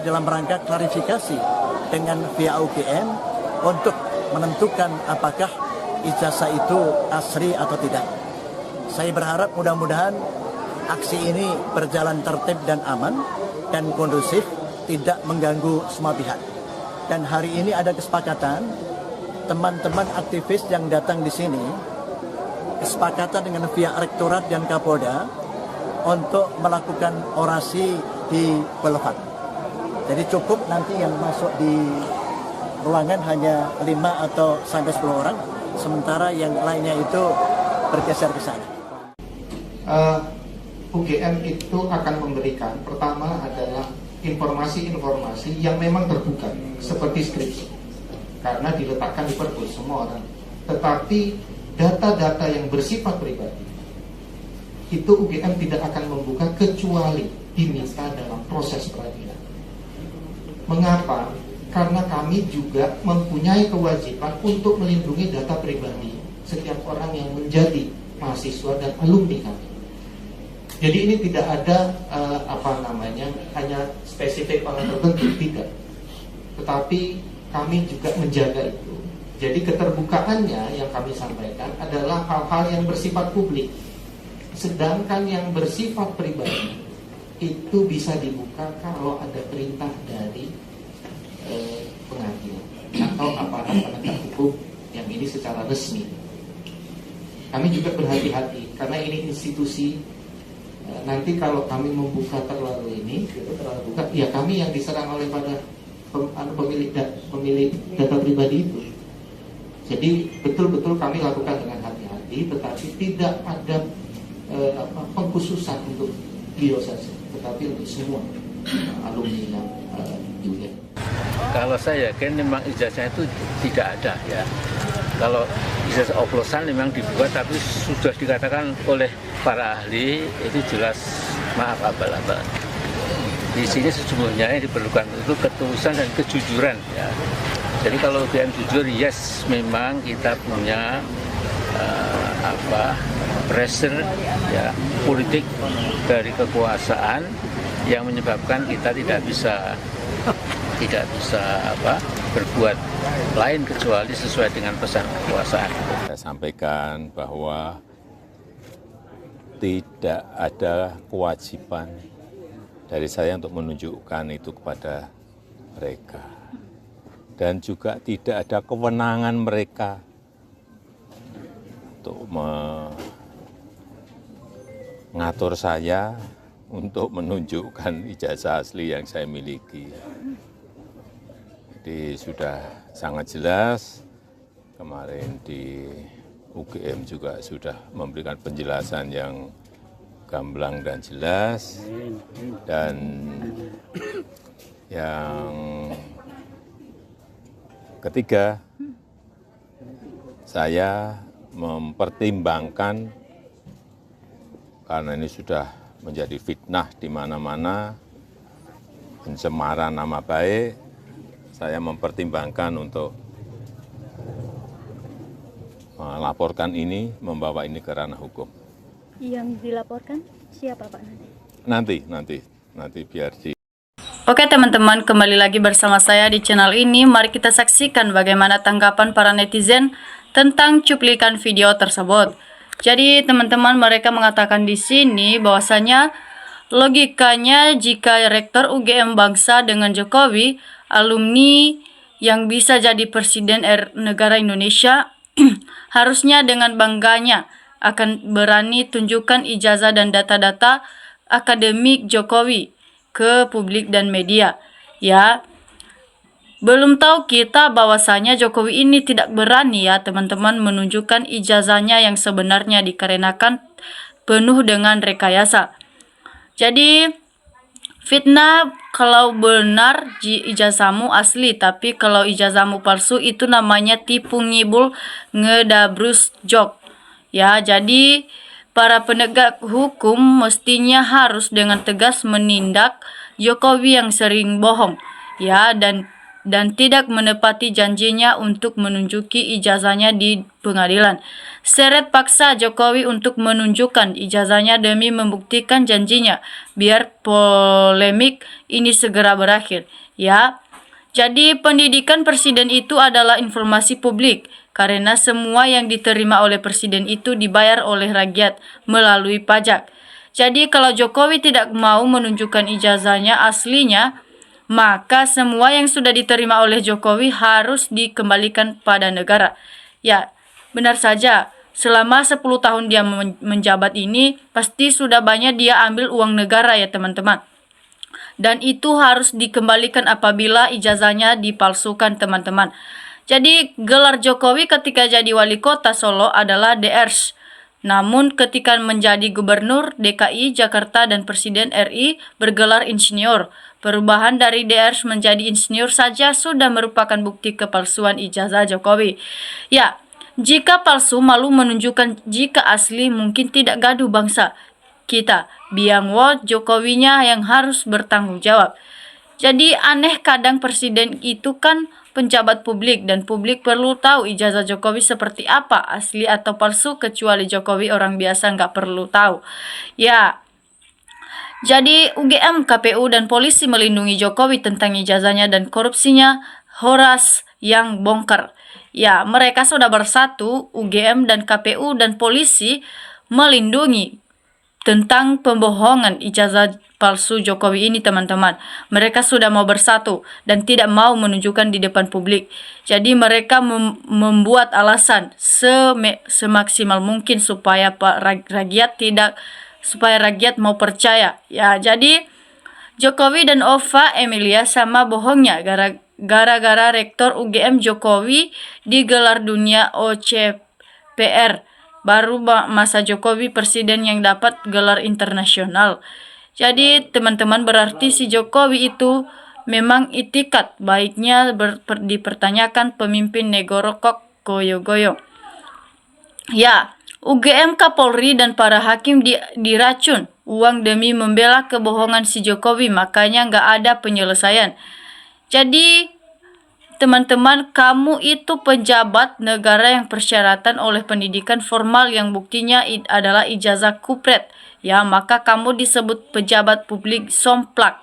Dalam rangka klarifikasi dengan pihak UGM untuk menentukan apakah ijazah itu asli atau tidak. Saya berharap mudah-mudahan aksi ini berjalan tertib dan aman dan kondusif, tidak mengganggu semua pihak. Dan hari ini ada kesepakatan teman-teman aktivis yang datang di sini, kesepakatan dengan pihak Rektorat dan Kapolda untuk melakukan orasi di Boulevard. Jadi cukup nanti yang masuk di ruangan hanya 5 atau sampai 10 orang, sementara yang lainnya itu bergeser ke sana. UGM itu akan memberikan, pertama adalah informasi-informasi yang memang terbuka, seperti skripsi, karena diletakkan di perpus semua orang. Tetapi data-data yang bersifat pribadi itu UGM tidak akan membuka kecuali diminta dalam proses peradilan. Mengapa? Karena kami juga mempunyai kewajiban untuk melindungi data pribadi setiap orang yang menjadi mahasiswa dan alumni kami. Jadi ini tidak ada hanya spesifik orang tertentu, tidak. Tetapi kami juga menjaga itu. Jadi keterbukaannya yang kami sampaikan adalah hal-hal yang bersifat publik. Sedangkan yang bersifat pribadi itu bisa dibuka kalau ada perintah dari pengadilan atau aparat penegak hukum yang ini secara resmi. Kami juga berhati-hati karena ini institusi. Nanti kalau kami membuka terlalu buka, ya kami yang diserang oleh pada pemilik data pribadi itu. Jadi betul-betul kami lakukan dengan hati-hati, tetapi tidak ada pengkhususan untuk beliau saja, tetapi untuk semua alumni yang juga. Kalau saya yakin memang ijazah itu tidak ada ya. Kalau ijazah oplosan memang dibuat, tapi sudah dikatakan oleh para ahli itu jelas maaf abal-abal. Di sini sesungguhnya yang diperlukan itu ketulusan dan kejujuran ya. Jadi kalau UGM jujur, yes memang kita punya pressure ya politik dari kekuasaan yang menyebabkan kita tidak bisa berbuat lain kecuali sesuai dengan pesan kekuasaan. Saya sampaikan bahwa tidak ada kewajiban dari saya untuk menunjukkan itu kepada mereka. Dan juga tidak ada kewenangan mereka untuk mengatur saya untuk menunjukkan ijazah asli yang saya miliki. Jadi sudah sangat jelas, kemarin di UGM juga sudah memberikan penjelasan yang gamblang dan jelas. Dan yang ketiga, saya mempertimbangkan karena ini sudah menjadi fitnah di mana-mana, pencemaran nama baik, saya mempertimbangkan untuk melaporkan ini, membawa ini ke ranah hukum. Yang dilaporkan siapa Pak nanti? Nanti biar di. Oke teman-teman, kembali lagi bersama saya di channel ini. Mari kita saksikan bagaimana tanggapan para netizen tentang cuplikan video tersebut. Jadi teman-teman, mereka mengatakan di sini bahwasanya logikanya jika Rektor UGM bangsa dengan Jokowi, alumni yang bisa jadi Presiden negara Indonesia, harusnya dengan bangganya akan berani tunjukkan ijazah dan data-data akademik Jokowi ke publik dan media. Ya, belum tahu kita bahwasanya Jokowi ini tidak berani ya teman-teman menunjukkan ijazahnya yang sebenarnya dikarenakan penuh dengan rekayasa. Jadi fitnah kalau benar ijazahmu asli, tapi kalau ijazahmu palsu itu namanya tipu ngibul ngedabrus jok. Ya, jadi para penegak hukum mestinya harus dengan tegas menindak Jokowi yang sering bohong. Ya, dan dan tidak menepati janjinya untuk menunjuki ijazahnya di pengadilan. Seret paksa Jokowi untuk menunjukkan ijazahnya demi membuktikan janjinya, biar polemik ini segera berakhir. Ya, jadi pendidikan presiden itu adalah informasi publik, karena semua yang diterima oleh presiden itu dibayar oleh rakyat melalui pajak. Jadi kalau Jokowi tidak mau menunjukkan ijazahnya aslinya, maka semua yang sudah diterima oleh Jokowi harus dikembalikan pada negara. Ya, benar saja. Selama 10 tahun dia menjabat ini, pasti sudah banyak dia ambil uang negara ya teman-teman. Dan itu harus dikembalikan apabila ijazahnya dipalsukan teman-teman. Jadi gelar Jokowi ketika jadi wali kota Solo adalah DRS. Namun ketika menjadi gubernur DKI Jakarta dan Presiden RI bergelar insinyur. Perubahan dari DRS menjadi insinyur saja sudah merupakan bukti kepalsuan ijazah Jokowi. Ya, jika palsu malu menunjukkan, jika asli mungkin tidak gaduh bangsa kita. Biang Jokowinya yang harus bertanggung jawab. Jadi aneh kadang presiden itu kan penjabat publik dan publik perlu tahu ijazah Jokowi seperti apa, asli atau palsu, kecuali Jokowi orang biasa nggak perlu tahu. Ya, jadi UGM, KPU, dan polisi melindungi Jokowi tentang ijazahnya dan korupsinya Horas yang bongkar. Ya, mereka sudah bersatu, UGM dan KPU dan polisi melindungi tentang pembohongan ijazah palsu Jokowi ini teman-teman. Mereka sudah mau bersatu dan tidak mau menunjukkan di depan publik. Jadi mereka membuat alasan semaksimal mungkin supaya rakyat mau percaya. Ya, jadi Jokowi dan Ova Emilia sama bohongnya gara-gara rektor UGM Jokowi digelar dunia OCPR. Baru masa Jokowi presiden yang dapat gelar internasional. Jadi teman-teman berarti si Jokowi itu memang itikat baiknya dipertanyakan pemimpin negoro kok goyo-goyo. Ya, UGM, Kapolri, dan para hakim diracun uang demi membela kebohongan si Jokowi, makanya nggak ada penyelesaian. Jadi teman-teman, kamu itu pejabat negara yang persyaratan oleh pendidikan formal yang buktinya adalah ijazah kupret. Ya, maka kamu disebut pejabat publik somplak.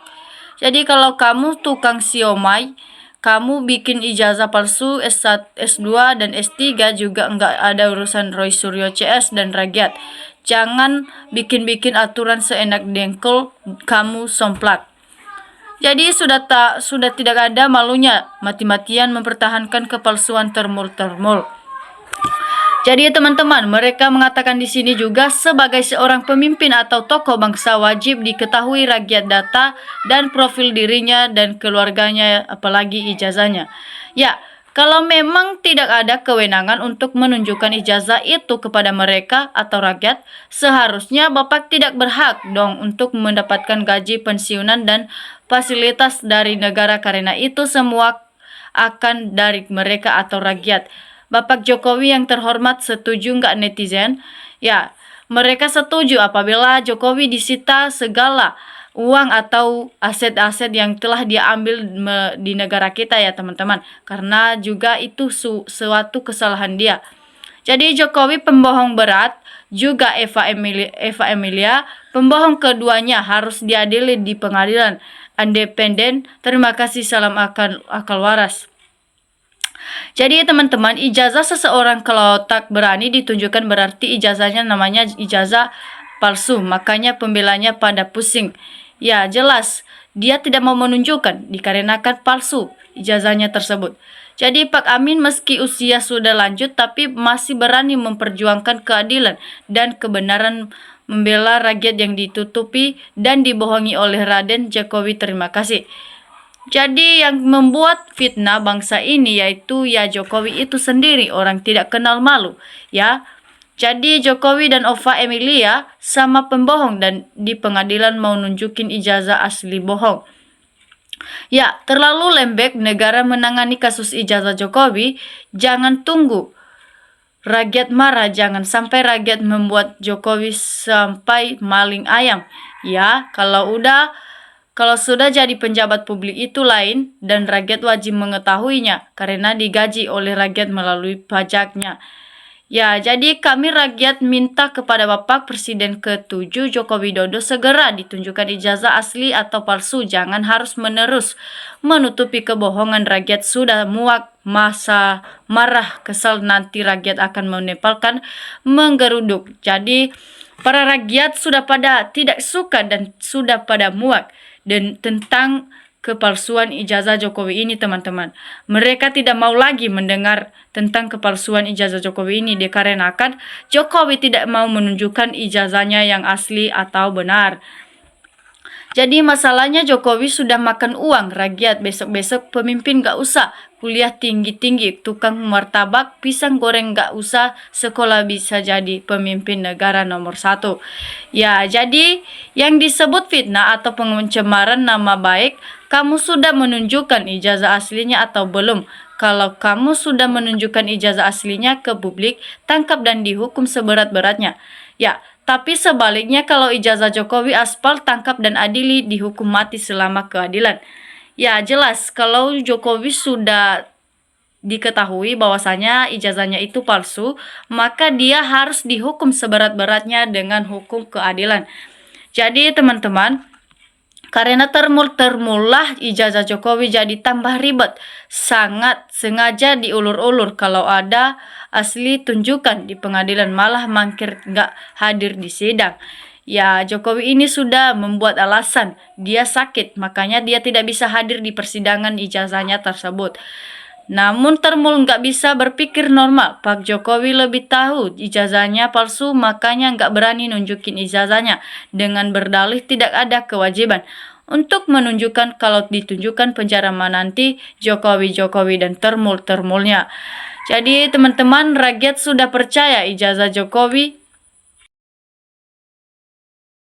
Jadi kalau kamu tukang siomay, kamu bikin ijazah palsu S1, S2, dan S3 juga enggak ada urusan Roy Suryo CS dan rakyat. Jangan bikin-bikin aturan seenak dengkul, kamu somplak. Jadi sudah tidak ada malunya mati-matian mempertahankan kepalsuan termul-termul. Jadi teman-teman, mereka mengatakan di sini juga sebagai seorang pemimpin atau tokoh bangsa wajib diketahui rakyat data dan profil dirinya dan keluarganya, apalagi ijazahnya. Ya, kalau memang tidak ada kewenangan untuk menunjukkan ijazah itu kepada mereka atau rakyat, seharusnya Bapak tidak berhak dong untuk mendapatkan gaji pensiunan dan fasilitas dari negara, karena itu semua akan dari mereka atau rakyat. Bapak Jokowi yang terhormat, setuju nggak netizen? Ya, mereka setuju apabila Jokowi disita segala uang atau aset-aset yang telah dia ambil di negara kita ya teman-teman. Karena juga itu suatu kesalahan dia. Jadi Jokowi pembohong berat, juga Eva Emilia pembohong, keduanya harus diadili di pengadilan independen. Terima kasih, salam akal waras. Jadi teman-teman, ijazah seseorang kalau tak berani ditunjukkan berarti ijazahnya namanya ijazah palsu. Makanya pembelanya pada pusing. Ya jelas, dia tidak mau menunjukkan dikarenakan palsu ijazahnya tersebut. Jadi Pak Amin meski usia sudah lanjut tapi masih berani memperjuangkan keadilan dan kebenaran, membela rakyat yang ditutupi dan dibohongi oleh Raden Jokowi. Terima kasih. Jadi yang membuat fitnah bangsa ini yaitu ya Jokowi itu sendiri, orang tidak kenal malu ya. Jadi Jokowi dan Ova Emilia sama pembohong dan di pengadilan mau nunjukin ijazah asli bohong. Ya, terlalu lembek negara menangani kasus ijazah Jokowi. Jangan tunggu rakyat marah, jangan sampai rakyat membuat Jokowi sampai maling ayam. Ya, kalau Kalau sudah jadi penjabat publik itu lain, dan rakyat wajib mengetahuinya karena digaji oleh rakyat melalui pajaknya. Ya, jadi kami rakyat minta kepada Bapak Presiden ke-7 Joko Widodo segera ditunjukkan ijazah asli atau palsu. Jangan harus menerus menutupi kebohongan. Rakyat sudah muak, masa marah, kesal, nanti rakyat akan menepalkan menggeruduk. Jadi para rakyat sudah pada tidak suka dan sudah pada muak dan tentang kepalsuan ijazah Jokowi ini, teman-teman. Mereka tidak mau lagi mendengar tentang kepalsuan ijazah Jokowi ini dikarenakan Jokowi tidak mau menunjukkan ijazahnya yang asli atau benar. Jadi masalahnya Jokowi sudah makan uang rakyat. Besok-besok pemimpin gak usah kuliah tinggi-tinggi, tukang martabak, pisang goreng gak usah sekolah, bisa jadi pemimpin negara nomor 1. Ya, jadi yang disebut fitnah atau pencemaran nama baik, kamu sudah menunjukkan ijazah aslinya atau belum? Kalau kamu sudah menunjukkan ijazah aslinya ke publik, tangkap dan dihukum seberat-beratnya. Ya, tapi sebaliknya kalau ijazah Jokowi aspal, tangkap dan adili, dihukum mati selama keadilan. Ya, jelas kalau Jokowi sudah diketahui bahwasanya ijazahnya itu palsu, maka dia harus dihukum seberat-beratnya dengan hukum keadilan. Jadi teman-teman, karena termul-termulah ijazah Jokowi jadi tambah ribet. Sangat sengaja diulur-ulur. Kalau ada asli tunjukkan di pengadilan, malah mangkir nggak hadir di sidang. Ya, Jokowi ini sudah membuat alasan dia sakit, makanya dia tidak bisa hadir di persidangan ijazahnya tersebut. Namun termul nggak bisa berpikir normal. Pak Jokowi lebih tahu ijazahnya palsu, makanya nggak berani nunjukin ijazahnya dengan berdalih tidak ada kewajiban untuk menunjukkan. Kalau ditunjukkan penjara nanti Jokowi dan termul-termulnya. Jadi teman-teman, rakyat sudah percaya ijazah Jokowi